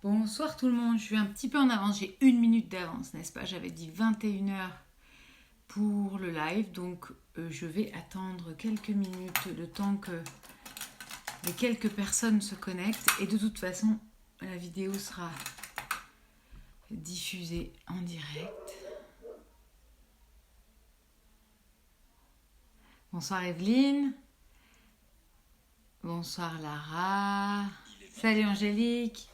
Bonsoir tout le monde, je suis un petit peu en avance, j'ai 1 minute d'avance, n'est-ce pas? J'avais dit 21 h pour le live, donc je vais attendre quelques minutes, le temps que les quelques personnes se connectent, et de toute façon, la vidéo sera diffusée en direct. Bonsoir Evelyne, bonsoir Lara, salut Angélique.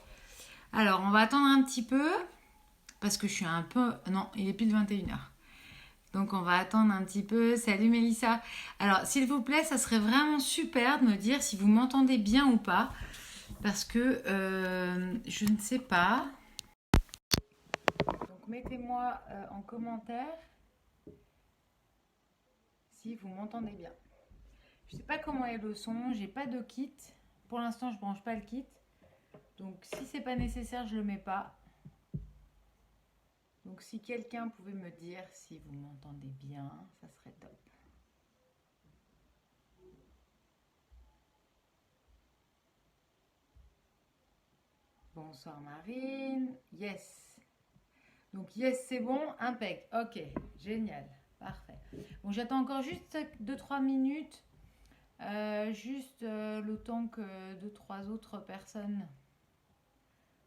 Alors, on va attendre un petit peu, parce que je suis un peu... Non, il est pile 21 h. Donc on va attendre un petit peu. Salut Mélissa. Alors s'il vous plaît, ça serait vraiment super de me dire si vous m'entendez bien ou pas. Parce que je ne sais pas. Donc mettez-moi en commentaire si vous m'entendez bien. Je ne sais pas comment est le son. J'ai pas de kit. Pour l'instant, je ne branche pas le kit. Donc si c'est pas nécessaire, je le mets pas. Donc si quelqu'un pouvait me dire si vous m'entendez bien, ça serait top. Bonsoir Marine. Yes. Donc yes, c'est bon, impec. Ok, génial, parfait. Bon, j'attends encore juste 2-3 minutes, juste le temps que 2-3 autres personnes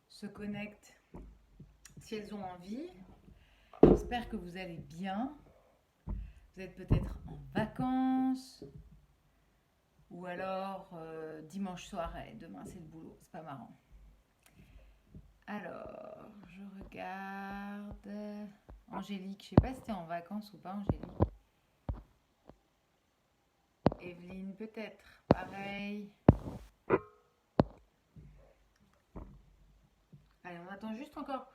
se connectent, si elles ont envie. J'espère que vous allez bien. Vous êtes peut-être en vacances, ou alors dimanche soir, et demain c'est le boulot, c'est pas marrant. Alors, je regarde. Angélique, je sais pas si t'es en vacances ou pas, Angélique. Evelyne, peut-être. Pareil. Allez, on attend juste encore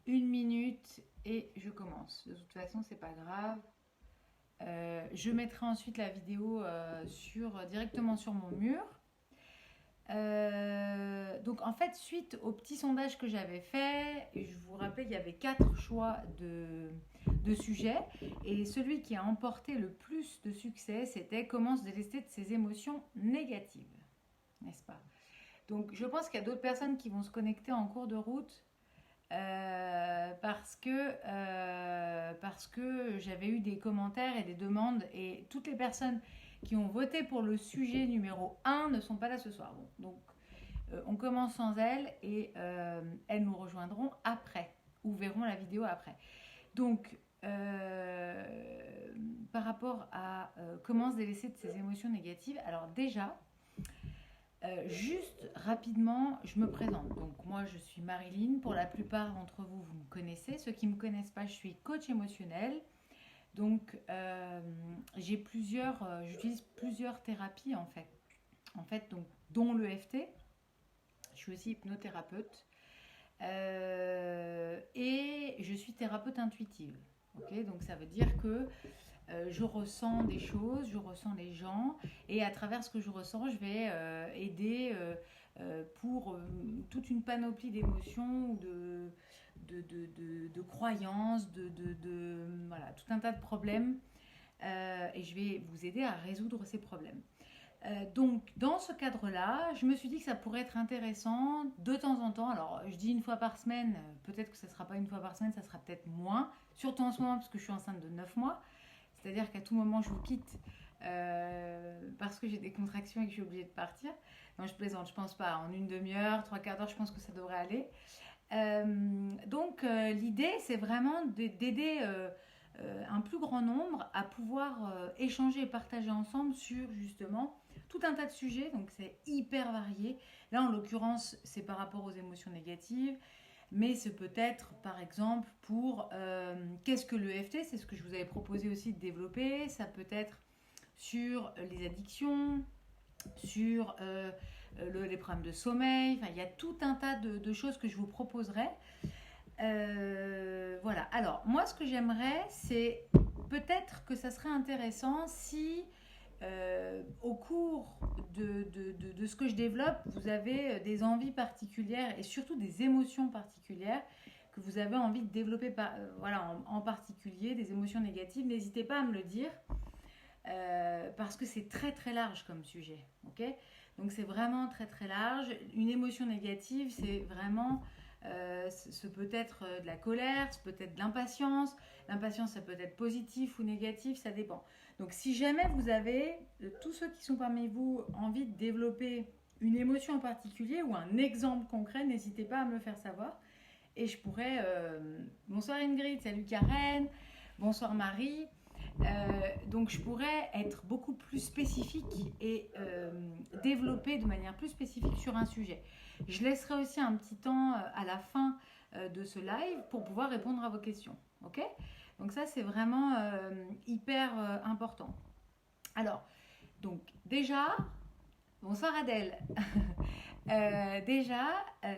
1 minute et je commence. De toute façon, c'est pas grave. Je mettrai ensuite la vidéo directement sur mon mur. Donc en fait, suite au petit sondage que j'avais fait, je vous rappelle qu'il y avait 4 choix de sujets, et celui qui a emporté le plus de succès, c'était comment se délester de ses émotions négatives, n'est-ce pas? Donc je pense qu'il y a d'autres personnes qui vont se connecter en cours de route, parce que j'avais eu des commentaires et des demandes, et toutes les personnes qui ont voté pour le sujet numéro 1 ne sont pas là ce soir. Bon, donc on commence sans elles, et elles nous rejoindront après, ou verront la vidéo après. Donc par rapport à comment se délaisser de ses émotions négatives, alors déjà, juste rapidement, je me présente. Donc moi, je suis Marilyn. Pour la plupart d'entre vous, vous me connaissez. Ceux qui ne me connaissent pas, je suis coach émotionnel. Donc j'utilise plusieurs thérapies en fait. Donc, dont l'EFT. Je suis aussi hypnothérapeute. Et je suis thérapeute intuitive. Okay, donc ça veut dire que je ressens des choses, je ressens les gens, et à travers ce que je ressens, je vais aider pour toute une panoplie d'émotions ou de croyances, voilà, tout un tas de problèmes, et je vais vous aider à résoudre ces problèmes. Donc, dans ce cadre-là, je me suis dit que ça pourrait être intéressant de temps en temps. Alors, je dis 1 fois par semaine, peut-être que ça ne sera pas 1 fois par semaine, ça sera peut-être moins, surtout en ce moment, parce que je suis enceinte de 9 mois. C'est-à-dire qu'à tout moment, je vous quitte parce que j'ai des contractions et que je suis obligée de partir. Non, je plaisante, je pense pas. En une demi-heure, 3/4 d'heure, je pense que ça devrait aller. Donc, l'idée, c'est vraiment d'aider un plus grand nombre à pouvoir échanger et partager ensemble sur justement tout un tas de sujets. Donc, c'est hyper varié. Là, en l'occurrence, c'est par rapport aux émotions négatives. Mais c'est peut-être, par exemple, pour qu'est-ce que l'EFT, c'est ce que je vous avais proposé aussi de développer. Ça peut être sur les addictions, sur les problèmes de sommeil. Enfin, il y a tout un tas de choses que je vous proposerai. Voilà. Alors, moi, ce que j'aimerais, c'est peut-être que ça serait intéressant si au cours de ce que je développe, vous avez des envies particulières et surtout des émotions particulières que vous avez envie de développer, voilà, en particulier des émotions négatives. N'hésitez pas à me le dire. parce que c'est très très large comme sujet. Ok, donc c'est vraiment très très large. Une émotion négative, c'est vraiment, ce peut être de la colère, ce peut être de l'impatience. L'impatience, ça peut être positif ou négatif, ça dépend. Donc si jamais vous avez, tous ceux qui sont parmi vous, envie de développer une émotion en particulier ou un exemple concret, n'hésitez pas à me le faire savoir. Et je pourrais... bonsoir Ingrid, salut Karen, bonsoir Marie. Donc je pourrais être beaucoup plus spécifique et développer de manière plus spécifique sur un sujet. Je laisserai aussi un petit temps à la fin de ce live pour pouvoir répondre à vos questions. Ok ? Donc ça c'est vraiment hyper important. Alors, donc déjà, bonsoir Adèle.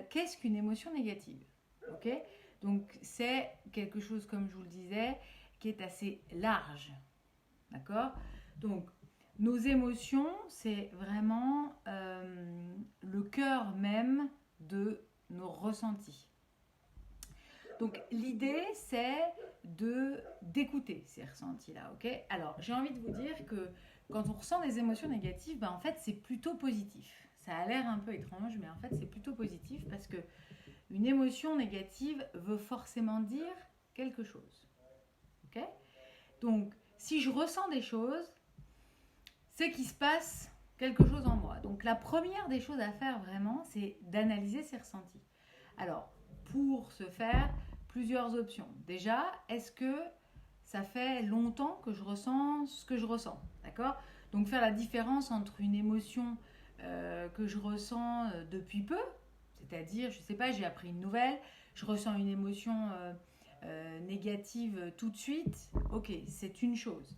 Qu'est-ce qu'une émotion négative ? Ok ? Donc c'est quelque chose, comme je vous le disais, qui est assez large. D'accord ? Donc, nos émotions, c'est vraiment le cœur même de nos ressentis. Donc, l'idée, c'est d'écouter ces ressentis-là, ok ? Alors, j'ai envie de vous dire que quand on ressent des émotions négatives, en fait, c'est plutôt positif. Ça a l'air un peu étrange, mais en fait, c'est plutôt positif parce que une émotion négative veut forcément dire quelque chose, ok ? Donc, si je ressens des choses, c'est qu'il se passe quelque chose en moi. Donc, la première des choses à faire vraiment, c'est d'analyser ces ressentis. Alors, pour ce faire, plusieurs options. Déjà, est-ce que ça fait longtemps que je ressens ce que je ressens ? D'accord ? Donc, faire la différence entre une émotion que je ressens depuis peu, c'est-à-dire, je ne sais pas, j'ai appris une nouvelle, je ressens une émotion négative tout de suite, ok, c'est une chose.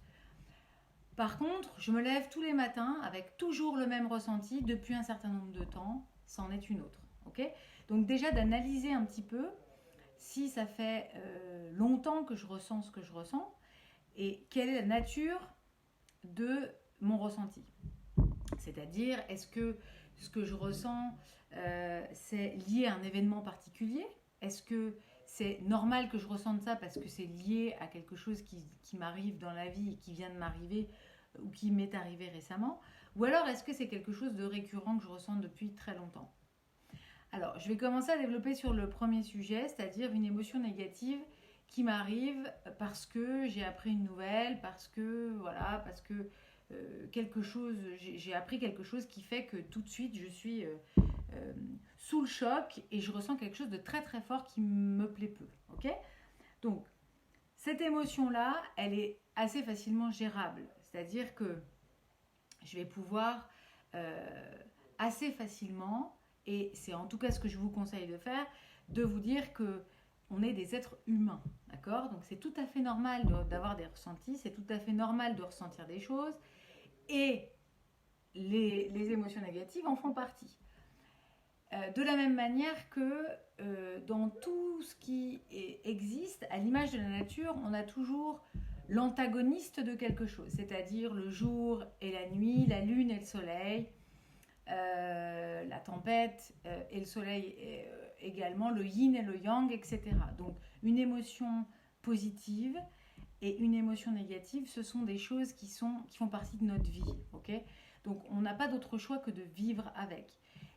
Par contre, je me lève tous les matins avec toujours le même ressenti depuis un certain nombre de temps, c'en est une autre. Ok ? Donc déjà d'analyser un petit peu si ça fait longtemps que je ressens ce que je ressens et quelle est la nature de mon ressenti. C'est-à-dire, est-ce que ce que je ressens, c'est lié à un événement particulier ? Est-ce que c'est normal que je ressente ça parce que c'est lié à quelque chose qui m'arrive dans la vie et qui vient de m'arriver ou qui m'est arrivé récemment ? Ou alors est-ce que c'est quelque chose de récurrent que je ressens depuis très longtemps ? Alors, je vais commencer à développer sur le premier sujet, c'est-à-dire une émotion négative qui m'arrive parce que j'ai appris une nouvelle, parce que quelque chose, j'ai appris quelque chose qui fait que tout de suite je suis sous le choc et je ressens quelque chose de très très fort qui me plaît peu. Ok ? Donc, cette émotion-là, elle est assez facilement gérable. C'est-à-dire que je vais pouvoir assez facilement, et c'est en tout cas ce que je vous conseille de faire, de vous dire que on est des êtres humains, d'accord ? Donc c'est tout à fait normal d'avoir des ressentis, c'est tout à fait normal de ressentir des choses, et les émotions négatives en font partie. De la même manière que dans tout ce qui existe, à l'image de la nature, on a toujours l'antagoniste de quelque chose, c'est-à-dire le jour et la nuit, la lune et le soleil, la tempête et le soleil également, le yin et le yang, etc. Donc une émotion positive et une émotion négative, ce sont des choses qui font partie de notre vie, ok ? Donc on n'a pas d'autre choix que de vivre avec.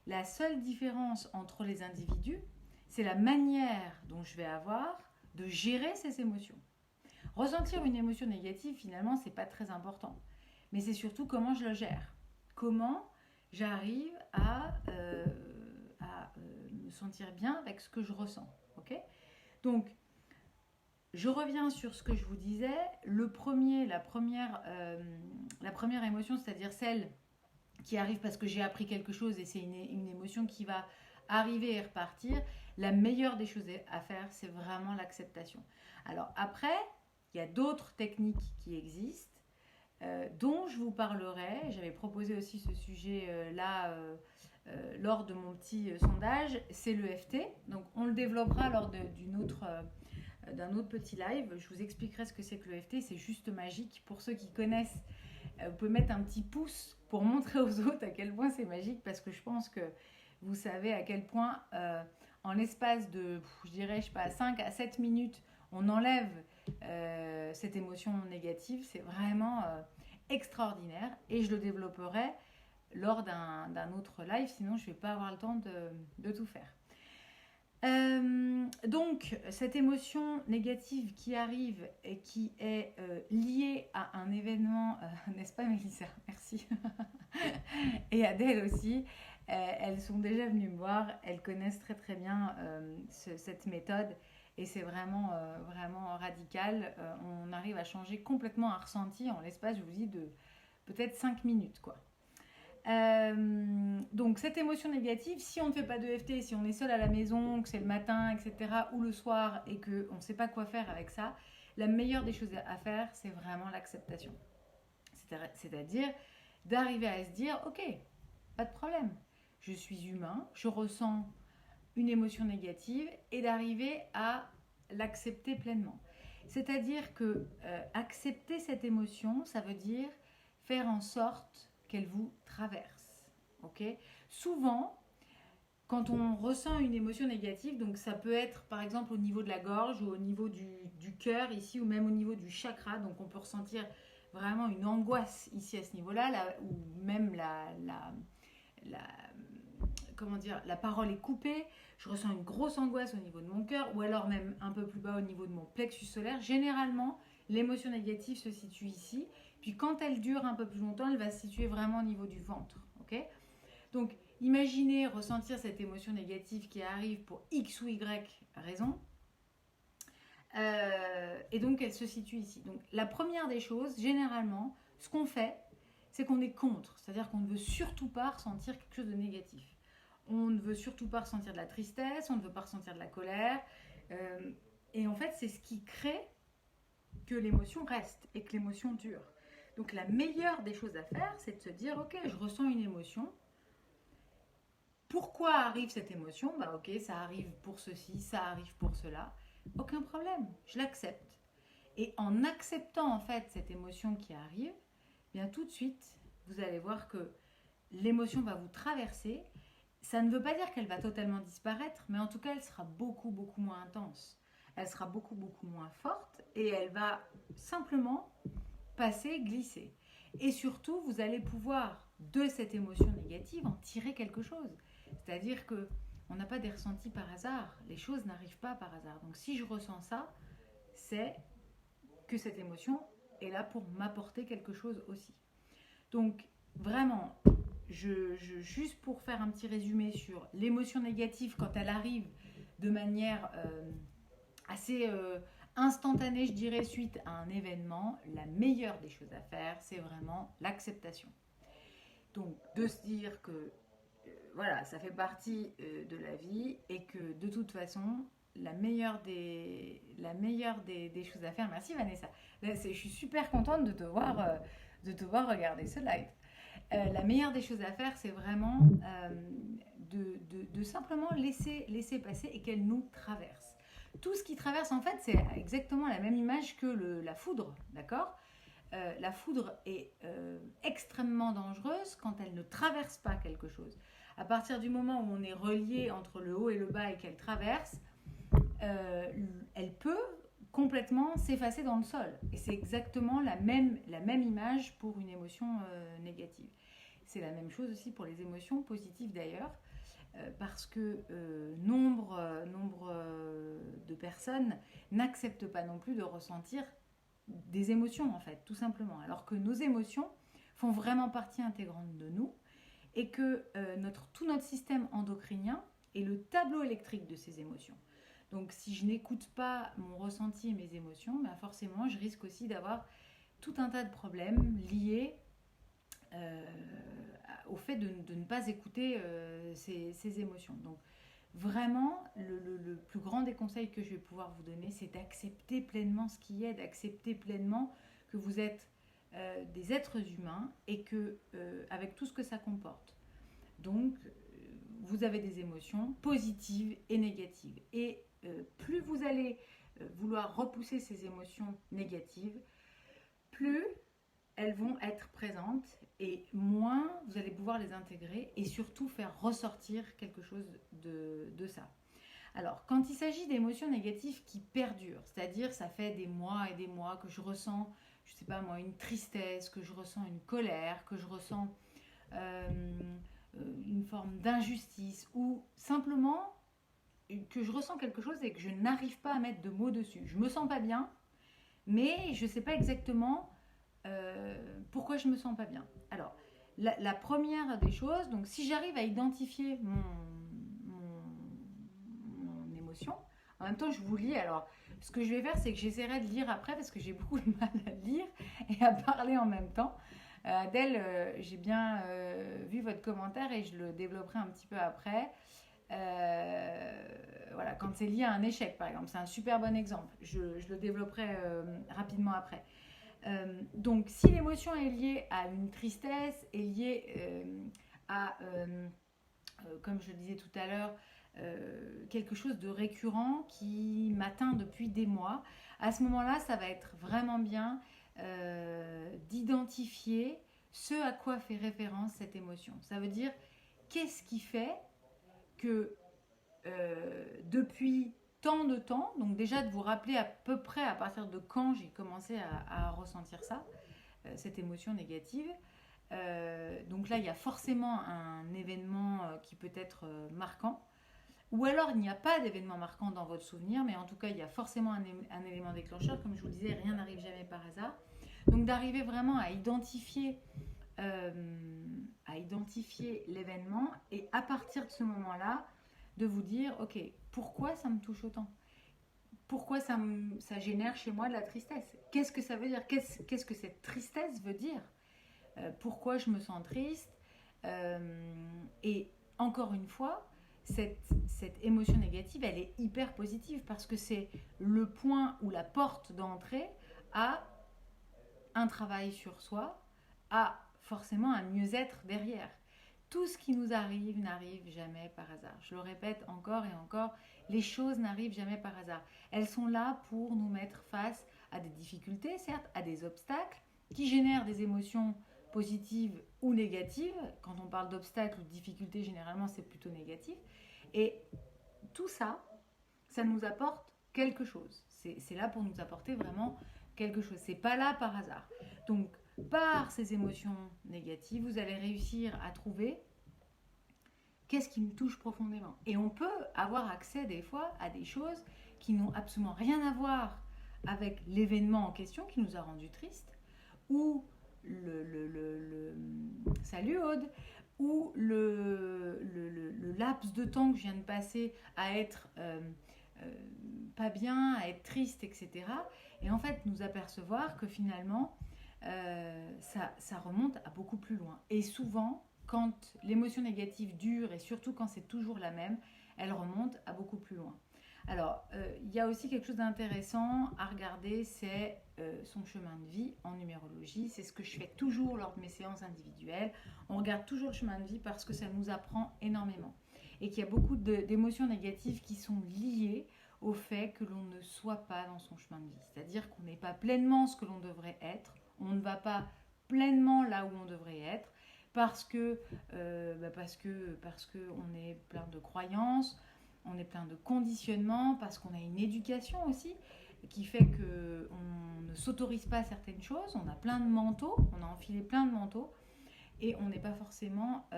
La seule différence entre les individus, c'est la manière dont je vais avoir de gérer ces émotions. Ressentir une émotion négative, finalement, c'est pas très important. Mais c'est surtout comment je le gère. Comment j'arrive à me sentir bien avec ce que je ressens. Ok ? Donc, je reviens sur ce que je vous disais. La première émotion, c'est-à-dire celle qui arrive parce que j'ai appris quelque chose et c'est une émotion qui va arriver et repartir, la meilleure des choses à faire, c'est vraiment l'acceptation. Alors après, il y a d'autres techniques qui existent, dont je vous parlerai. J'avais proposé aussi ce sujet-là lors de mon petit sondage, c'est l'EFT. Donc on le développera lors d'un autre petit live. Je vous expliquerai ce que c'est que l'EFT, c'est juste magique. Pour ceux qui connaissent, vous pouvez mettre un petit pouce pour montrer aux autres à quel point c'est magique, parce que je pense que vous savez à quel point en l'espace de, je dirais, je sais pas, 5 à 7 minutes, on enlève cette émotion négative. C'est vraiment extraordinaire et je le développerai lors d'un autre live, sinon je ne vais pas avoir le temps de tout faire. Donc, cette émotion négative qui arrive et qui est liée à un événement, n'est-ce pas Mélissa? Merci. Et Adèle aussi, elles sont déjà venues me voir, elles connaissent très très bien cette méthode et c'est vraiment, vraiment radical. On arrive à changer complètement un ressenti en l'espace, je vous dis, de peut-être 5 minutes, quoi. Donc cette émotion négative, si on ne fait pas de EFT, si on est seul à la maison, que c'est le matin, etc., ou le soir, et qu'on ne sait pas quoi faire avec ça, la meilleure des choses à faire, c'est vraiment l'acceptation. C'est-à-dire d'arriver à se dire, ok, pas de problème, je suis humain, je ressens une émotion négative, et d'arriver à l'accepter pleinement. C'est-à-dire que accepter cette émotion, ça veut dire faire en sorte qu'elle vous traverse. Okay. Souvent, quand on ressent une émotion négative, donc ça peut être par exemple au niveau de la gorge ou au niveau du cœur ici ou même au niveau du chakra, donc on peut ressentir vraiment une angoisse ici à ce niveau-là, ou même comment dire, la parole est coupée, je ressens une grosse angoisse au niveau de mon cœur ou alors même un peu plus bas au niveau de mon plexus solaire. Généralement, l'émotion négative se situe ici. Puis quand elle dure un peu plus longtemps, elle va se situer vraiment au niveau du ventre. Okay. Donc, imaginez ressentir cette émotion négative qui arrive pour X ou Y raison. Et donc, elle se situe ici. Donc, la première des choses, généralement, ce qu'on fait, c'est qu'on est contre. C'est-à-dire qu'on ne veut surtout pas ressentir quelque chose de négatif. On ne veut surtout pas ressentir de la tristesse, on ne veut pas ressentir de la colère. Et en fait, c'est ce qui crée que l'émotion reste et que l'émotion dure. Donc la meilleure des choses à faire, c'est de se dire, ok, je ressens une émotion. Pourquoi arrive cette émotion? Bah ok, ça arrive pour ceci, ça arrive pour cela. Aucun problème, je l'accepte. Et en acceptant en fait cette émotion qui arrive, bien tout de suite, vous allez voir que l'émotion va vous traverser. Ça ne veut pas dire qu'elle va totalement disparaître, mais en tout cas, elle sera beaucoup, beaucoup moins intense. Elle sera beaucoup, beaucoup moins forte et elle va simplement passer, glisser. Et surtout, vous allez pouvoir, de cette émotion négative, en tirer quelque chose. C'est-à-dire que on n'a pas des ressentis par hasard. Les choses n'arrivent pas par hasard. Donc si je ressens ça, c'est que cette émotion est là pour m'apporter quelque chose aussi. Donc vraiment, juste pour faire un petit résumé sur l'émotion négative quand elle arrive de manière assez instantanée, je dirais, suite à un événement, la meilleure des choses à faire, c'est vraiment l'acceptation. Donc de se dire que voilà, ça fait partie de la vie et que de toute façon, la meilleure des choses à faire. Merci Vanessa. Là, je suis super contente de te voir regarder ce live. La meilleure des choses à faire, c'est vraiment de simplement laisser passer et qu'elle nous traverse. Tout ce qui traverse, en fait, c'est exactement la même image que la foudre, d'accord? La foudre est extrêmement dangereuse quand elle ne traverse pas quelque chose. À partir du moment où on est relié entre le haut et le bas et qu'elle traverse, elle peut complètement s'effacer dans le sol. Et c'est exactement la même image pour une émotion négative. C'est la même chose aussi pour les émotions positives d'ailleurs, parce que nombre de personnes n'acceptent pas non plus de ressentir des émotions en fait, tout simplement. Alors que nos émotions font vraiment partie intégrante de nous et que tout notre système endocrinien est le tableau électrique de ces émotions. Donc si je n'écoute pas mon ressenti et mes émotions, ben forcément je risque aussi d'avoir tout un tas de problèmes liés au fait de ne pas écouter ces émotions. Donc vraiment, le plus grand des conseils que je vais pouvoir vous donner, c'est d'accepter pleinement ce qui est, d'accepter pleinement que vous êtes des êtres humains et que avec tout ce que ça comporte. Donc, vous avez des émotions positives et négatives. Et plus vous allez vouloir repousser ces émotions négatives, plus elles vont être présentes et moins vous allez pouvoir les intégrer et surtout faire ressortir quelque chose de ça. Alors, quand il s'agit d'émotions négatives qui perdurent, c'est-à-dire ça fait des mois et des mois que je ressens je sais pas moi, une tristesse, que je ressens une colère, que je ressens euh, une forme d'injustice, ou simplement que je ressens quelque chose et que je n'arrive pas à mettre de mots dessus. Je me sens pas bien, mais je ne sais pas exactement pourquoi je me sens pas bien. Alors, la première des choses, donc si j'arrive à identifier mon émotion, en même temps je vous lis, alors ce que je vais faire c'est que j'essaierai de lire après parce que j'ai beaucoup de mal à lire et à parler en même temps. Adèle, j'ai bien vu votre commentaire et je le développerai un petit peu après. Voilà, quand c'est lié à un échec par exemple, c'est un super bon exemple. Je le développerai rapidement après. Donc, si l'émotion est liée à une tristesse, est liée à, comme je le disais tout à l'heure, quelque chose de récurrent qui m'atteint depuis des mois, à ce moment-là, ça va être vraiment bien d'identifier ce à quoi fait référence cette émotion. Ça veut dire qu'est-ce qui fait que depuis tant de temps, donc déjà de vous rappeler à peu près à partir de quand j'ai commencé à ressentir ça, cette émotion négative. Donc là, il y a forcément un événement qui peut être marquant. Ou alors, il n'y a pas d'événement marquant dans votre souvenir, mais en tout cas, il y a forcément un élément déclencheur. Comme je vous le disais, rien n'arrive jamais par hasard. Donc d'arriver vraiment à identifier l'événement et à partir de ce moment-là, de vous dire, ok, pourquoi ça me touche autant? Pourquoi ça génère chez moi de la tristesse? Qu'est-ce que ça veut dire? Qu'est-ce que cette tristesse veut dire? Pourquoi je me sens triste? Et encore une fois, cette émotion négative, elle est hyper positive parce que c'est le point ou la porte d'entrée à un travail sur soi, à forcément un mieux-être derrière. Tout ce qui nous arrive n'arrive jamais par hasard. Je le répète encore et encore, les choses n'arrivent jamais par hasard. Elles sont là pour nous mettre face à des difficultés, certes, à des obstacles qui génèrent des émotions positives ou négatives. Quand on parle d'obstacles ou de difficultés, généralement, c'est plutôt négatif. Et tout ça, ça nous apporte quelque chose. C'est là pour nous apporter vraiment quelque chose. C'est pas là par hasard. Donc, par ces émotions négatives, vous allez réussir à trouver qu'est-ce qui me touche profondément. Et on peut avoir accès des fois à des choses qui n'ont absolument rien à voir avec l'événement en question qui nous a rendu tristes, ou salut Aude, ou le laps de temps que je viens de passer à être euh, pas bien, à être triste, etc. Et en fait, nous apercevoir que finalement, ça remonte à beaucoup plus loin. Et souvent, quand l'émotion négative dure, et surtout quand c'est toujours la même, elle remonte à beaucoup plus loin. Alors, il y a aussi quelque chose d'intéressant à regarder, c'est son chemin de vie en numérologie. C'est ce que je fais toujours lors de mes séances individuelles. On regarde toujours le chemin de vie parce que ça nous apprend énormément. Et qu'il y a beaucoup d'émotions négatives qui sont liées au fait que l'on ne soit pas dans son chemin de vie. C'est-à-dire qu'on n'est pas pleinement ce que l'on devrait être, on ne va pas pleinement là où on devrait être, parce que on est plein de croyances, on est plein de conditionnements, parce qu'on a une éducation aussi qui fait que on ne s'autorise pas certaines choses, on a plein de manteaux, on a enfilé plein de manteaux et on n'est pas forcément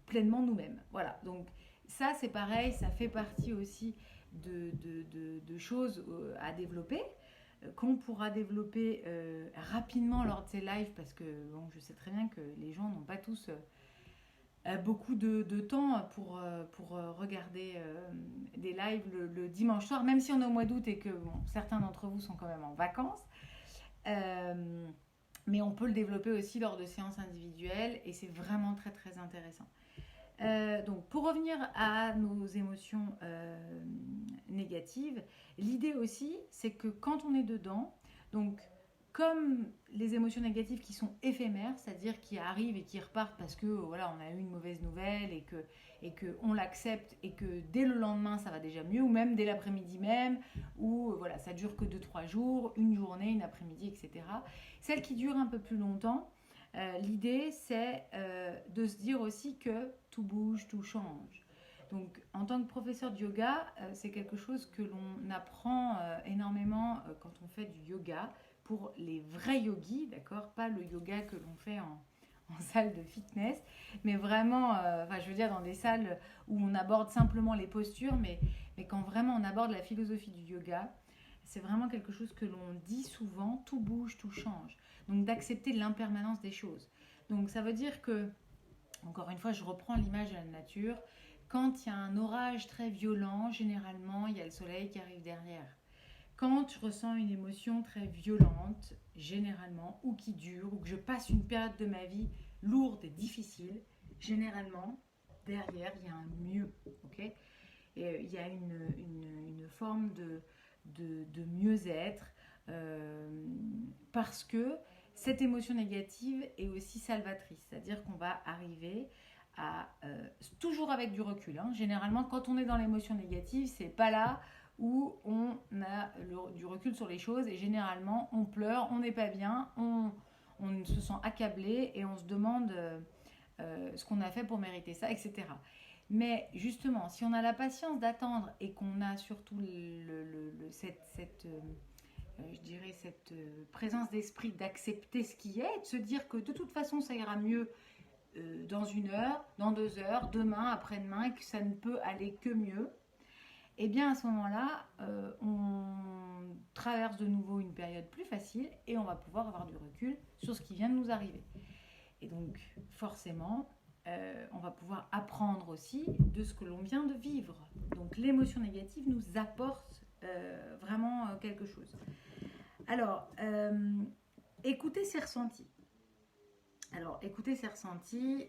pleinement nous-mêmes. Voilà, donc ça c'est pareil, ça fait partie aussi de choses à développer, qu'on pourra développer rapidement lors de ces lives, parce que bon, je sais très bien que les gens n'ont pas tous beaucoup de temps pour regarder des lives le dimanche soir, même si on est au mois d'août et que bon, certains d'entre vous sont quand même en vacances. Mais on peut le développer aussi lors de séances individuelles et c'est vraiment très très intéressant. Donc pour revenir à nos émotions négatives, l'idée aussi c'est que quand on est dedans, donc comme les émotions négatives qui sont éphémères, c'est-à-dire qui arrivent et qui repartent parce que voilà, on a eu une mauvaise nouvelle et que on l'accepte et que dès le lendemain ça va déjà mieux, ou même dès l'après-midi même, ou voilà, ça dure que 2-3 jours, une journée, une après-midi, etc. Celles qui durent un peu plus longtemps, l'idée c'est de se dire aussi que tout bouge, tout change. Donc en tant que professeur de yoga, c'est quelque chose que l'on apprend énormément quand on fait du yoga, pour les vrais yogis, d'accord? Pas le yoga que l'on fait en salle de fitness, mais vraiment, je veux dire dans des salles où on aborde simplement les postures, mais quand vraiment on aborde la philosophie du yoga, c'est vraiment quelque chose que l'on dit souvent, tout bouge, tout change. Donc d'accepter l'impermanence des choses. Donc ça veut dire que, encore une fois, je reprends l'image de la nature, quand il y a un orage très violent, généralement, il y a le soleil qui arrive derrière. Quand je ressens une émotion très violente, généralement, ou qui dure, ou que je passe une période de ma vie lourde et difficile, généralement, derrière, il y a un mieux. Okay, et il y a une forme de mieux-être, parce que cette émotion négative est aussi salvatrice. C'est-à-dire qu'on va arriver à, toujours avec du recul, hein. Généralement, quand on est dans l'émotion négative, c'est pas là où on a du recul sur les choses, et généralement on pleure, on n'est pas bien, on se sent accablé et on se demande ce qu'on a fait pour mériter ça, etc. Mais justement, si on a la patience d'attendre et qu'on a surtout cette présence d'esprit d'accepter ce qui est, de se dire que de toute façon ça ira mieux dans 1 heure, dans 2 heures, demain, après-demain, et que ça ne peut aller que mieux, et bien à ce moment-là, on traverse de nouveau une période plus facile et on va pouvoir avoir du recul sur ce qui vient de nous arriver. Et donc forcément, on va pouvoir apprendre aussi de ce que l'on vient de vivre. Donc l'émotion négative nous apporte vraiment quelque chose. Alors, écouter ses ressentis. Alors, écouter ses ressentis,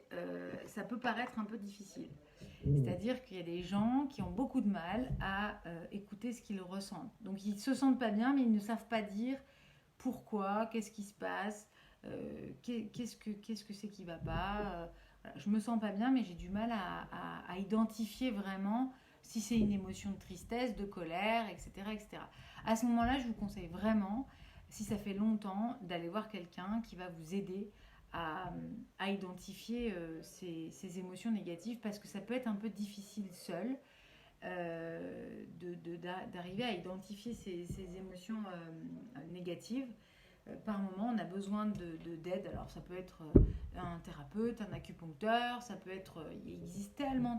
ça peut paraître un peu difficile. C'est-à-dire qu'il y a des gens qui ont beaucoup de mal à écouter ce qu'ils ressentent. Donc, ils ne se sentent pas bien, mais ils ne savent pas dire pourquoi, qu'est-ce qui se passe, qu'est-ce que c'est qui ne va pas. Voilà, je ne me sens pas bien, mais j'ai du mal à identifier vraiment si c'est une émotion de tristesse, de colère, etc., etc. À ce moment-là, je vous conseille vraiment, si ça fait longtemps, d'aller voir quelqu'un qui va vous aider à identifier ces émotions négatives, parce que ça peut être un peu difficile seul d'arriver à identifier ces émotions négatives. Par moment, on a besoin d'aide. Alors ça peut être un thérapeute, un acupuncteur, ça peut être... il existe tellement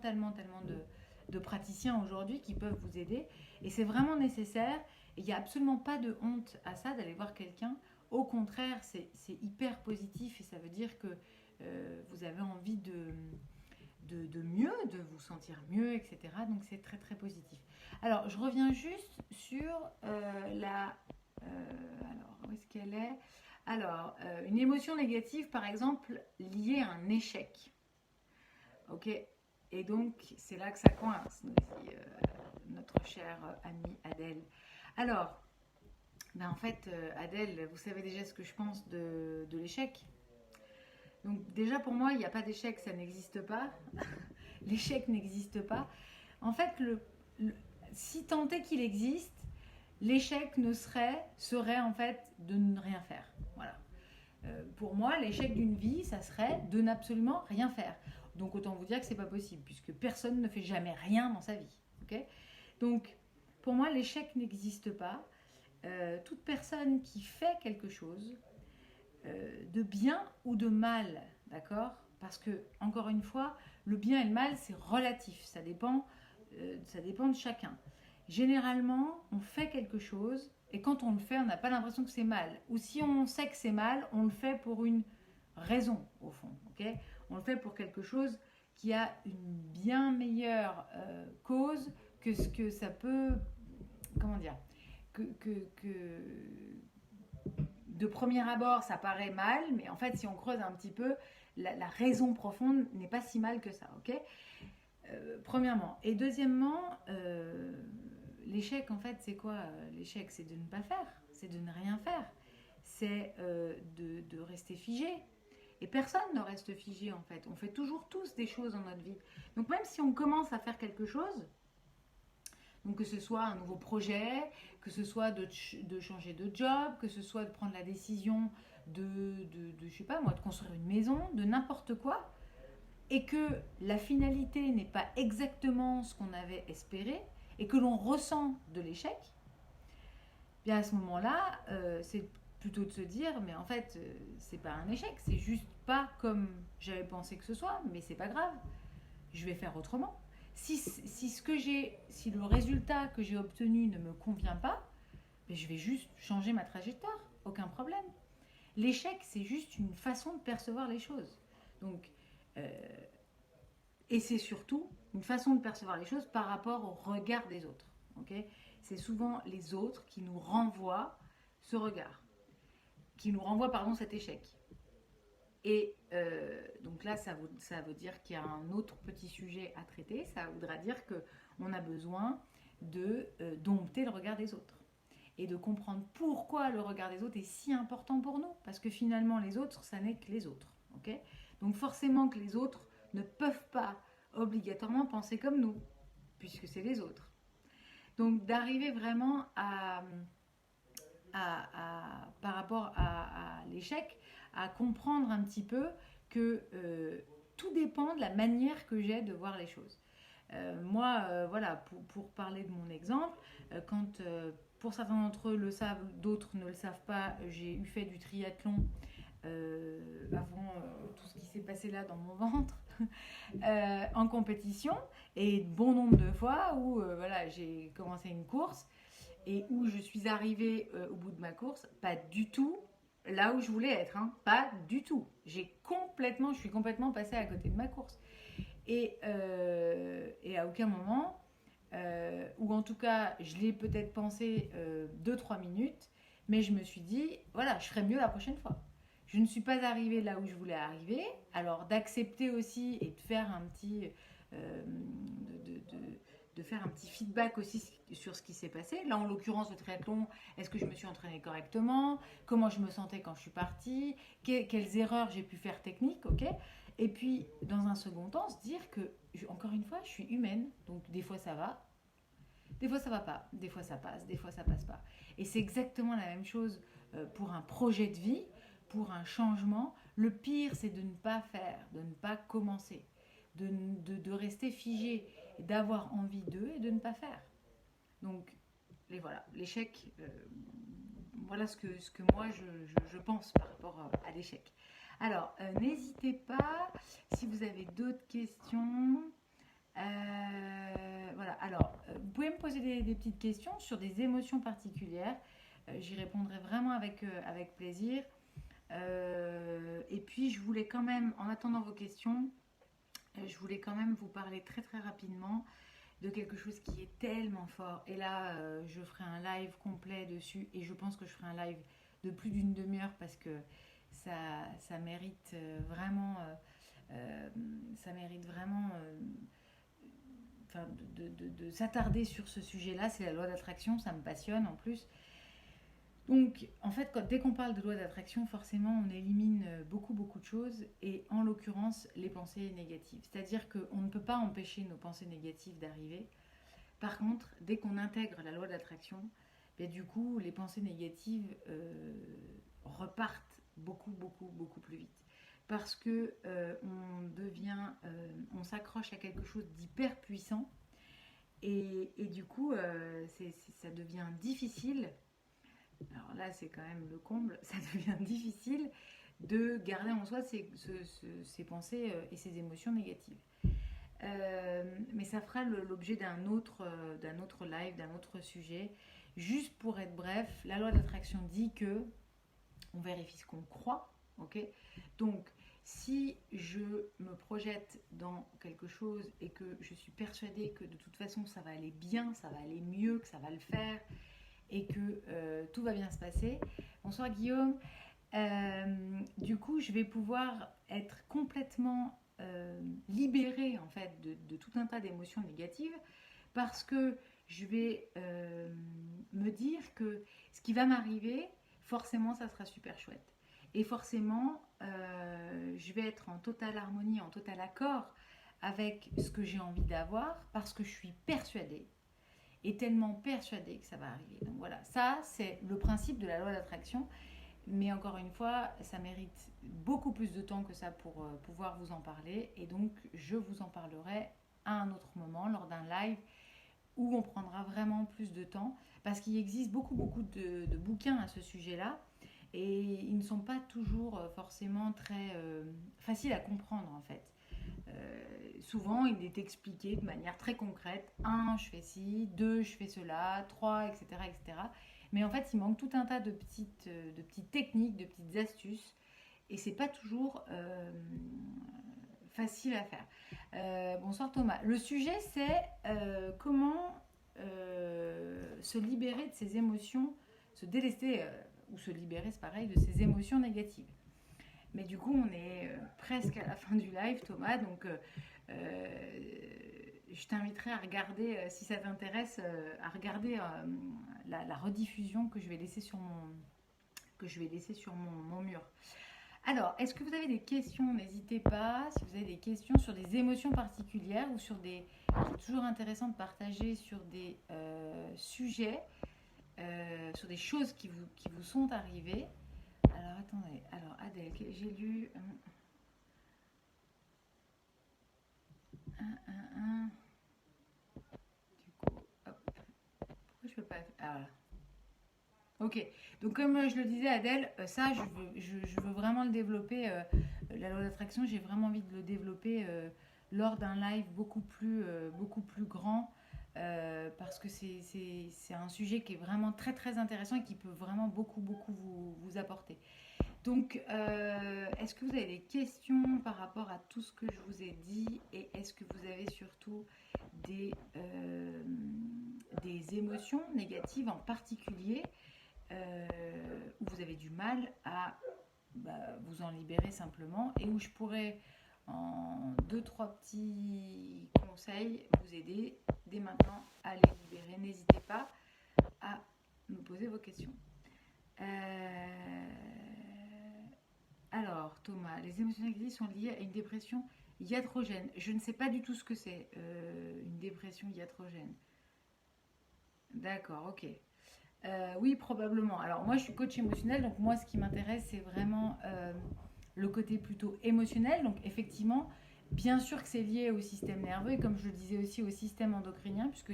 de praticiens aujourd'hui qui peuvent vous aider, et c'est vraiment nécessaire. Il n'y a absolument pas de honte à ça, d'aller voir quelqu'un. Au contraire, c'est hyper positif, et ça veut dire que vous avez envie de mieux, de vous sentir mieux, etc. Donc c'est très très positif. Alors je reviens juste sur alors où est-ce qu'elle est? Alors une émotion négative, par exemple, liée à un échec. Ok. Et donc c'est là que ça coince, nous dit notre chère amie Adèle. Alors, en fait, Adèle, vous savez déjà ce que je pense de l'échec. Donc déjà, pour moi, il n'y a pas d'échec, ça n'existe pas. L'échec n'existe pas. En fait, si tant est qu'il existe, l'échec serait en fait de ne rien faire. Voilà. Pour moi, l'échec d'une vie, ça serait de n'absolument rien faire. Donc autant vous dire que c'est pas possible, puisque personne ne fait jamais rien dans sa vie. Okay, donc pour moi, l'échec n'existe pas. Toute personne qui fait quelque chose de bien ou de mal, d'accord? Parce que, encore une fois, le bien et le mal, c'est relatif, ça dépend de chacun. Généralement, on fait quelque chose, et quand on le fait, on n'a pas l'impression que c'est mal. Ou si on sait que c'est mal, on le fait pour une raison, au fond. Okay, on le fait pour quelque chose qui a une bien meilleure cause que ce que ça peut... Comment dire, de premier abord, ça paraît mal, mais en fait, si on creuse un petit peu, la raison profonde n'est pas si mal que ça, ok? Premièrement. Et deuxièmement, l'échec, en fait, c'est quoi? L'échec, c'est de ne pas faire, c'est de ne rien faire, c'est de rester figé. Et personne ne reste figé, en fait. On fait toujours tous des choses dans notre vie. Donc même si on commence à faire quelque chose, donc que ce soit un nouveau projet, que ce soit de changer de job, que ce soit de prendre la décision je sais pas moi, de construire une maison, de n'importe quoi, et que la finalité n'est pas exactement ce qu'on avait espéré, et que l'on ressent de l'échec, bien à ce moment-là, c'est plutôt de se dire, mais en fait, c'est pas un échec, c'est juste pas comme j'avais pensé que ce soit, mais c'est pas grave, je vais faire autrement. Si le résultat que j'ai obtenu ne me convient pas, ben, je vais juste changer ma trajectoire, aucun problème. L'échec, c'est juste une façon de percevoir les choses. Donc, euh, et c'est surtout une façon de percevoir les choses par rapport au regard des autres. Okay, c'est souvent les autres qui nous renvoient ce regard, qui nous renvoient, pardon, cet échec. Et donc là, ça veut dire qu'il y a un autre petit sujet à traiter. Ça voudra dire qu'on a besoin dompter le regard des autres et de comprendre pourquoi le regard des autres est si important pour nous. Parce que finalement, les autres, ça n'est que les autres. Okay, donc forcément que les autres ne peuvent pas obligatoirement penser comme nous, puisque c'est les autres. Donc d'arriver vraiment par rapport à l'échec, à comprendre un petit peu que tout dépend de la manière que j'ai de voir les choses. Moi, voilà, pour parler de mon exemple, quand pour certains d'entre eux le savent, d'autres ne le savent pas, j'ai eu fait du triathlon avant tout ce qui s'est passé là dans mon ventre en compétition, et bon nombre de fois où voilà, j'ai commencé une course et où je suis arrivée au bout de ma course, pas du tout là où je voulais être, hein, pas du tout. Je suis complètement passée à côté de ma course. Et à aucun moment, ou en tout cas, je l'ai peut-être pensé 2-3 minutes, mais je me suis dit, voilà, je ferai mieux la prochaine fois. Je ne suis pas arrivée là où je voulais arriver, alors d'accepter aussi et de faire un petit... de faire un petit feedback aussi sur ce qui s'est passé. Là, en l'occurrence, le triathlon, est-ce que je me suis entraînée correctement? Comment je me sentais quand je suis partie? Quelles erreurs j'ai pu faire techniques, ok? Et puis, dans un second temps, se dire que, encore une fois, je suis humaine. Donc, des fois, ça va. Des fois, ça va pas. Des fois, ça passe. Des fois, ça passe pas. Et c'est exactement la même chose pour un projet de vie, pour un changement. Le pire, c'est de ne pas faire, de ne pas commencer, de rester figé, d'avoir envie d'eux et de ne pas faire. Donc, voilà, l'échec, voilà ce que moi je pense par rapport à l'échec. Alors, n'hésitez pas si vous avez d'autres questions. Voilà, alors, vous pouvez me poser des petites questions sur des émotions particulières. J'y répondrai vraiment avec plaisir. Et puis, je voulais quand même, en attendant vos questions, je voulais quand même vous parler très très rapidement de quelque chose qui est tellement fort. Et là, je ferai un live complet dessus, et je pense que je ferai un live de plus d'une demi-heure parce que ça mérite vraiment, ça mérite vraiment de s'attarder sur ce sujet-là. C'est la loi d'attraction, ça me passionne en plus. Donc, en fait, dès qu'on parle de loi d'attraction, forcément, on élimine beaucoup, beaucoup de choses, et en l'occurrence, les pensées négatives. C'est-à-dire qu'on ne peut pas empêcher nos pensées négatives d'arriver. Par contre, dès qu'on intègre la loi d'attraction, ben, du coup, les pensées négatives repartent beaucoup, beaucoup, beaucoup plus vite. Parce que on s'accroche à quelque chose d'hyper puissant, et du coup, ça devient difficile. Alors là, c'est quand même le comble, ça devient difficile de garder en soi ces pensées et ces émotions négatives. Mais ça fera l'objet d'un autre live, d'un autre sujet. Juste pour être bref, la loi d'attraction dit que on vérifie ce qu'on croit, ok? Donc, si je me projette dans quelque chose et que je suis persuadée que de toute façon ça va aller bien, ça va aller mieux, que ça va le faire, et que tout va bien se passer. Bonsoir Guillaume. Du coup, je vais pouvoir être complètement libérée en fait de tout un tas d'émotions négatives, parce que je vais me dire que ce qui va m'arriver, forcément, ça sera super chouette. Et forcément, je vais être en totale harmonie, en total accord avec ce que j'ai envie d'avoir, parce que je suis persuadée, et tellement persuadée que ça va arriver. Donc voilà, ça c'est le principe de la loi d'attraction. Mais encore une fois, ça mérite beaucoup plus de temps que ça pour pouvoir vous en parler. Et donc, je vous en parlerai à un autre moment, lors d'un live, où on prendra vraiment plus de temps. Parce qu'il existe beaucoup, beaucoup de bouquins à ce sujet-là. et ils ne sont pas toujours forcément très faciles à comprendre en fait. Souvent, il est expliqué de manière très concrète. Un, je fais ci, deux, je fais cela, trois, etc., etc. Mais en fait, il manque tout un tas de petites techniques, de petites astuces, et c'est pas toujours facile à faire. Bonsoir Thomas. Le sujet, c'est comment se libérer de ses émotions, se délester ou se libérer, c'est pareil, de ses émotions négatives. Mais du coup, on est presque à la fin du live, Thomas. Donc, je t'inviterai à regarder, si ça t'intéresse, à regarder la rediffusion que je vais laisser sur mon mur. Alors, est-ce que vous avez des questions? N'hésitez pas. Si vous avez des questions sur des émotions particulières ou sur des... C'est toujours intéressant de partager sur des sujets, sur des choses qui vous sont arrivées. Alors, attendez. Alors, Adèle, j'ai lu... Du coup, hop. Pourquoi je peux pas... Ah, voilà. Ok, donc comme je le disais Adèle, ça je veux vraiment le développer, la loi d'attraction, j'ai vraiment envie de le développer lors d'un live beaucoup plus grand, parce que c'est un sujet qui est vraiment très très intéressant et qui peut vraiment beaucoup vous apporter. Donc, est-ce que vous avez des questions par rapport à tout ce que je vous ai dit, et est-ce que vous avez surtout des émotions négatives en particulier où vous avez du mal à vous en libérer simplement, et où je pourrais en deux trois petits conseils vous aider dès maintenant à les libérer. N'hésitez pas à me poser vos questions. Alors Thomas, les émotions négatives sont liées à une dépression iatrogène. Je ne sais pas du tout ce que c'est une dépression iatrogène. D'accord, ok. Oui, probablement. Alors moi, je suis coach émotionnel, donc moi, ce qui m'intéresse, c'est vraiment le côté plutôt émotionnel. Donc effectivement, bien sûr que c'est lié au système nerveux, et comme je le disais aussi au système endocrinien, puisque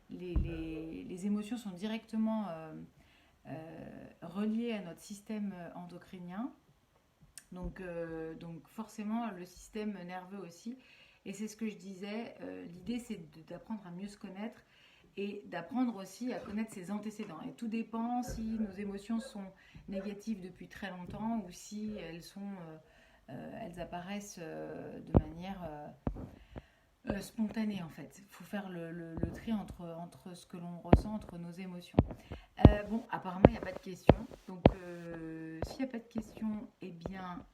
les émotions sont directement reliées à notre système endocrinien. Donc forcément, le système nerveux aussi. Et c'est ce que je disais, l'idée, c'est d'apprendre à mieux se connaître et d'apprendre aussi à connaître ses antécédents. Et tout dépend si nos émotions sont négatives depuis très longtemps ou si elles apparaissent de manière spontanée en fait. Il faut faire le tri entre ce que l'on ressent, entre nos émotions. Bon, apparemment il n'y a pas de questions. Donc s'il n'y a pas de questions, eh bien...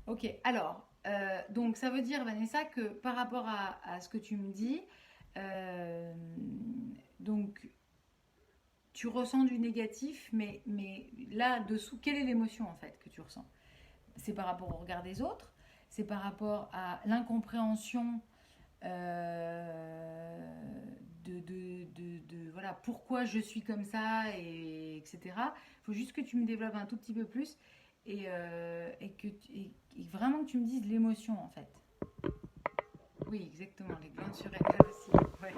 Ok, alors, donc ça veut dire, Vanessa, que par rapport à ce que tu me dis, donc tu ressens du négatif, mais là-dessous, quelle est l'émotion en fait que tu ressens? C'est par rapport au regard des autres, c'est par rapport à l'incompréhension voilà, pourquoi je suis comme ça, etc. Il faut juste que tu me développes un tout petit peu plus et vraiment que tu me dises l'émotion en fait. Oui, exactement, les glandes surrénales aussi ouais.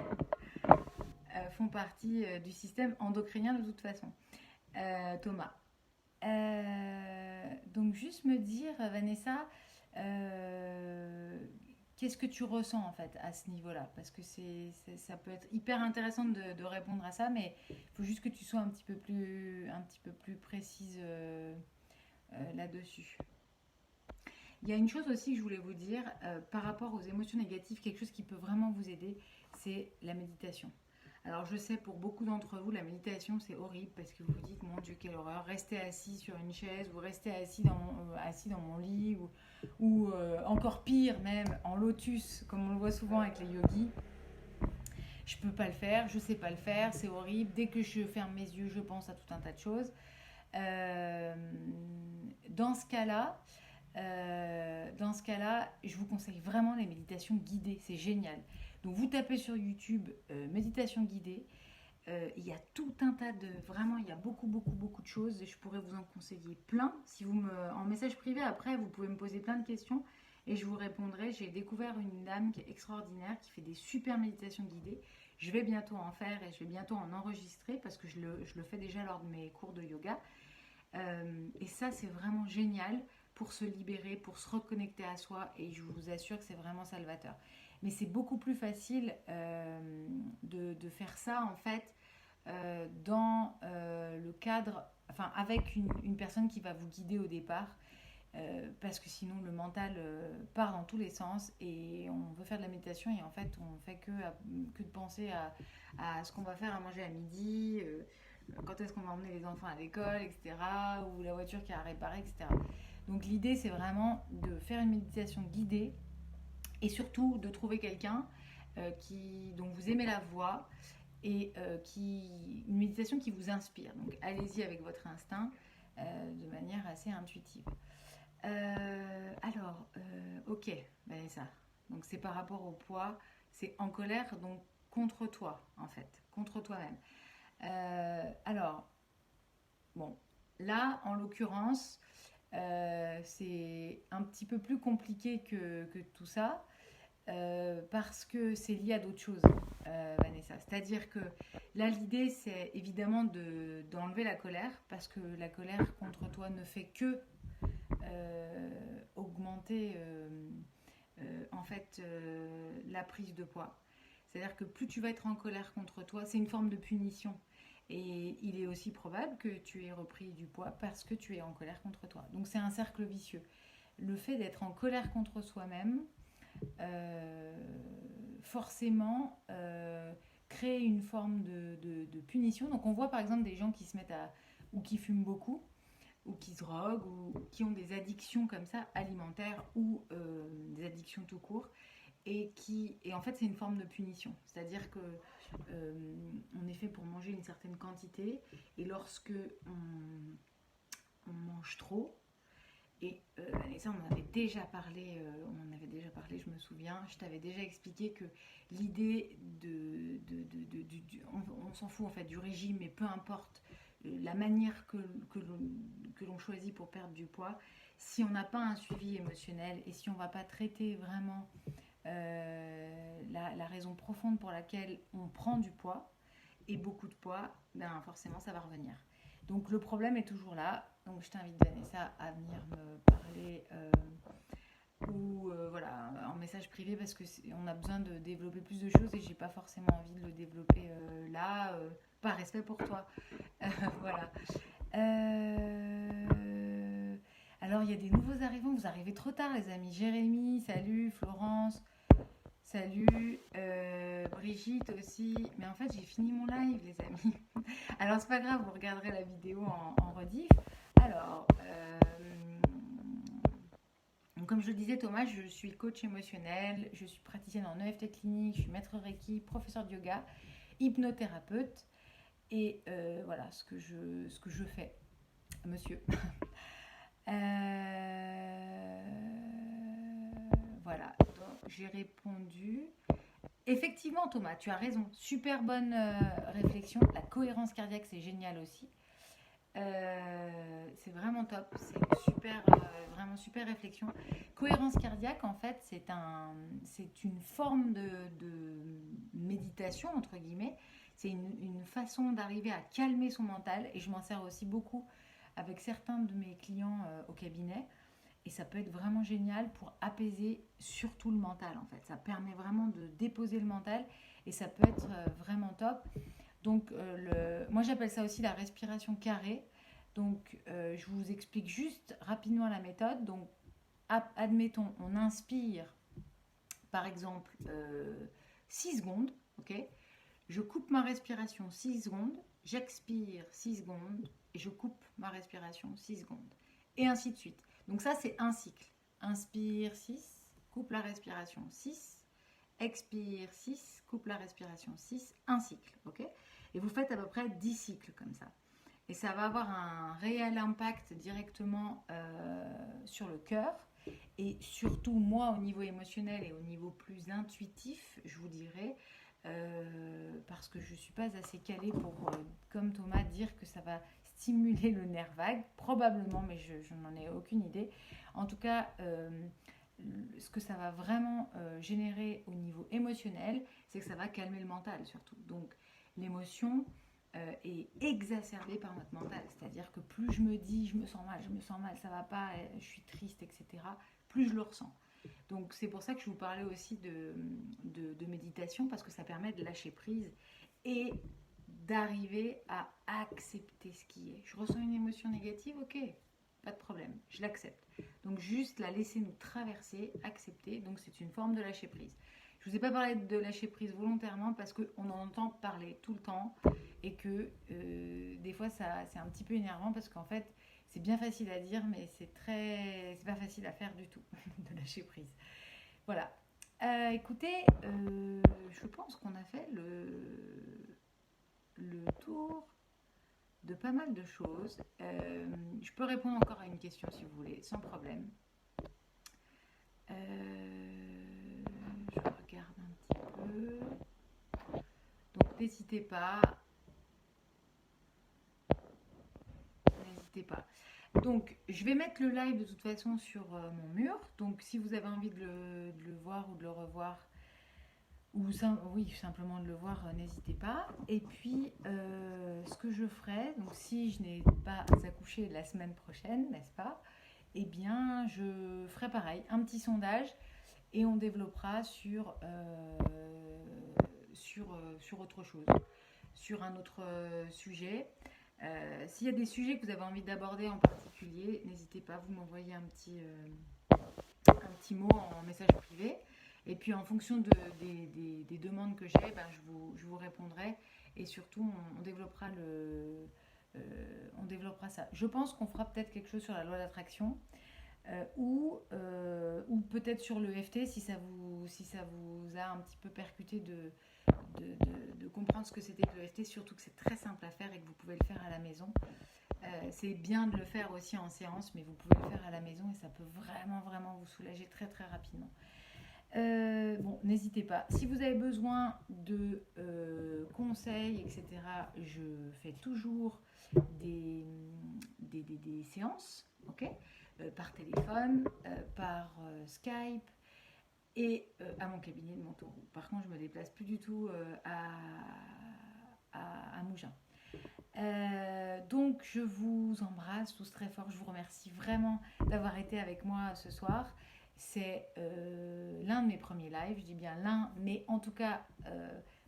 Font partie du système endocrinien de toute façon. Thomas. Donc juste me dire, Vanessa, qu'est-ce que tu ressens en fait à ce niveau-là? Parce que ça peut être hyper intéressant de répondre à ça, mais il faut juste que tu sois un petit peu plus précise là-dessus. Il y a une chose aussi que je voulais vous dire par rapport aux émotions négatives, quelque chose qui peut vraiment vous aider, c'est la méditation. Alors je sais, pour beaucoup d'entre vous, la méditation c'est horrible parce que vous vous dites, mon Dieu, quelle horreur, rester assis sur une chaise ou rester assis dans mon lit ou encore pire même en lotus, comme on le voit souvent avec les yogis. Je peux pas le faire, je sais pas le faire, c'est horrible. Dès que je ferme mes yeux, je pense à tout un tas de choses. Dans ce cas-là, je vous conseille vraiment les méditations guidées, c'est génial. Donc vous tapez sur YouTube méditation guidée, il y a tout un tas de... Vraiment, il y a beaucoup de choses et je pourrais vous en conseiller plein. Si vous en message privé, après, vous pouvez me poser plein de questions et je vous répondrai. J'ai découvert une dame qui est extraordinaire, qui fait des super méditations guidées. Je vais bientôt en faire et je vais bientôt en enregistrer parce que je le fais déjà lors de mes cours de yoga. Et ça, c'est vraiment génial pour se libérer, pour se reconnecter à soi. Et je vous assure que c'est vraiment salvateur. Mais c'est beaucoup plus facile de faire ça, en fait, dans le cadre, enfin, avec une personne qui va vous guider au départ. Parce que sinon le mental part dans tous les sens et on veut faire de la méditation et en fait on fait que de penser à ce qu'on va faire à manger à midi, quand est-ce qu'on va emmener les enfants à l'école, etc. ou la voiture qui a à réparer, etc. Donc l'idée c'est vraiment de faire une méditation guidée et surtout de trouver quelqu'un dont vous aimez la voix et une méditation qui vous inspire. Donc allez-y avec votre instinct de manière assez intuitive. Ok, ben ça. Donc c'est par rapport au poids, c'est en colère, donc contre toi, en fait, contre toi-même. Alors, bon, là, en l'occurrence, c'est un petit peu plus compliqué que tout ça, parce que c'est lié à d'autres choses, Vanessa. C'est-à-dire que là, l'idée, c'est évidemment d'enlever la colère, parce que la colère contre toi ne fait que augmenter en fait la prise de poids. C'est-à-dire que plus tu vas être en colère contre toi, c'est une forme de punition. Et il est aussi probable que tu aies repris du poids parce que tu es en colère contre toi. Donc c'est un cercle vicieux. Le fait d'être en colère contre soi-même, forcément, crée une forme de punition. Donc on voit par exemple des gens qui se mettent à ou qui fument beaucoup ou qui se droguent ou qui ont des addictions comme ça alimentaires ou des addictions tout court et en fait c'est une forme de punition, c'est-à-dire que on est fait pour manger une certaine quantité et lorsque on mange trop et ça on en avait déjà parlé je me souviens, je t'avais déjà expliqué que l'idée on s'en fout en fait du régime, mais peu importe la manière que l'on choisit pour perdre du poids, si on n'a pas un suivi émotionnel et si on ne va pas traiter vraiment la raison profonde pour laquelle on prend du poids et beaucoup de poids, ben forcément ça va revenir. Donc le problème est toujours là. Donc je t'invite Vanessa à venir me parler ou voilà en message privé parce que on a besoin de développer plus de choses et j'ai pas forcément envie de le développer là par respect pour toi. Voilà. Alors, il y a des nouveaux arrivants. Vous arrivez trop tard, les amis. Jérémy, salut. Florence, salut. Brigitte aussi. Mais en fait, j'ai fini mon live, les amis. Alors, c'est pas grave, vous regarderez la vidéo en rediff. Alors, comme je le disais, Thomas, je suis coach émotionnel. Je suis praticienne en EFT clinique. Je suis maître Reiki, professeur de yoga, hypnothérapeute. Et voilà ce que je fais, monsieur. Voilà, donc j'ai répondu. Effectivement, Thomas, tu as raison. Super bonne réflexion. La cohérence cardiaque, c'est génial aussi. C'est vraiment top. C'est une super, vraiment super réflexion. Cohérence cardiaque, en fait, c'est une forme de méditation, entre guillemets. C'est une façon d'arriver à calmer son mental et je m'en sers aussi beaucoup avec certains de mes clients au cabinet et ça peut être vraiment génial pour apaiser surtout le mental en fait. Ça permet vraiment de déposer le mental et ça peut être vraiment top. Donc moi j'appelle ça aussi la respiration carrée. Donc je vous explique juste rapidement la méthode. Donc admettons on inspire par exemple 6 secondes, ok. Je coupe ma respiration 6 secondes, j'expire 6 secondes et je coupe ma respiration 6 secondes. Et ainsi de suite. Donc ça, c'est un cycle. Inspire 6, coupe la respiration 6, expire 6, coupe la respiration 6, un cycle. Okay, et vous faites à peu près 10 cycles comme ça. Et ça va avoir un réel impact directement sur le cœur. Et surtout, moi, au niveau émotionnel et au niveau plus intuitif, je vous dirais, parce que je ne suis pas assez calée pour, comme Thomas, dire que ça va stimuler le nerf vague, probablement, mais je n'en ai aucune idée. En tout cas, ce que ça va vraiment générer au niveau émotionnel, c'est que ça va calmer le mental surtout. Donc l'émotion est exacerbée par notre mental. C'est-à-dire que plus je me dis je me sens mal, ça va pas, je suis triste, etc., plus je le ressens. Donc c'est pour ça que je vous parlais aussi de méditation, parce que ça permet de lâcher prise et d'arriver à accepter ce qui est. Je ressens une émotion négative, ok, pas de problème, je l'accepte. Donc juste la laisser nous traverser, accepter, donc c'est une forme de lâcher prise. Je ne vous ai pas parlé de lâcher prise volontairement parce qu'on en entend parler tout le temps et que des fois c'est un petit peu énervant parce qu'en fait c'est bien facile à dire mais c'est pas facile à faire du tout de lâcher prise. Voilà. Écoutez, je pense qu'on a fait le tour de pas mal de choses. Je peux répondre encore à une question si vous voulez, sans problème. Je regarde un petit peu. Donc n'hésitez pas. N'hésitez pas. Donc je vais mettre le live de toute façon sur mon mur. Donc si vous avez envie de le voir ou de le revoir, ou oui, simplement de le voir, n'hésitez pas. Et puis, ce que je ferai, donc si je n'ai pas accouché la semaine prochaine, n'est-ce pas, eh bien, je ferai pareil, un petit sondage, et on développera sur autre chose, sur un autre sujet. S'il y a des sujets que vous avez envie d'aborder en particulier, n'hésitez pas, vous m'envoyez un petit mot en message privé. Et puis en fonction des demandes que j'ai, ben, je vous répondrai. Et surtout, on développera on développera ça. Je pense qu'on fera peut-être quelque chose sur la loi d'attraction ou peut-être sur le l'EFT si ça vous a un petit peu percuté de comprendre ce que c'était que le l'EFT, surtout que c'est très simple à faire et que vous pouvez le faire à la maison. C'est bien de le faire aussi en séance, mais vous pouvez le faire à la maison et ça peut vraiment vous soulager très très rapidement. Bon, n'hésitez pas. Si vous avez besoin de conseils, etc., je fais toujours des séances, ok, par téléphone, par Skype et à mon cabinet de Montauroux. Par contre, je ne me déplace plus du tout à Mougins. Donc, je vous embrasse tous très fort. Je vous remercie vraiment d'avoir été avec moi ce soir. C'est l'un de mes premiers lives, je dis bien l'un, mais en tout cas,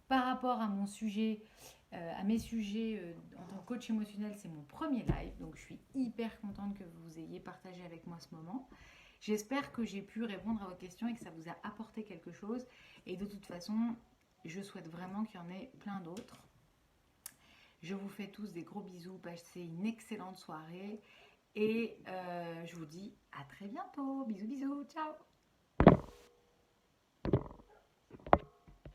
par rapport à mon sujet, à mes sujets en tant que coach émotionnel, c'est mon premier live. Donc, je suis hyper contente que vous ayez partagé avec moi ce moment. J'espère que j'ai pu répondre à vos questions et que ça vous a apporté quelque chose. Et de toute façon, je souhaite vraiment qu'il y en ait plein d'autres. Je vous fais tous des gros bisous, passez une excellente soirée et je vous dis à très bientôt. Bisous, ciao.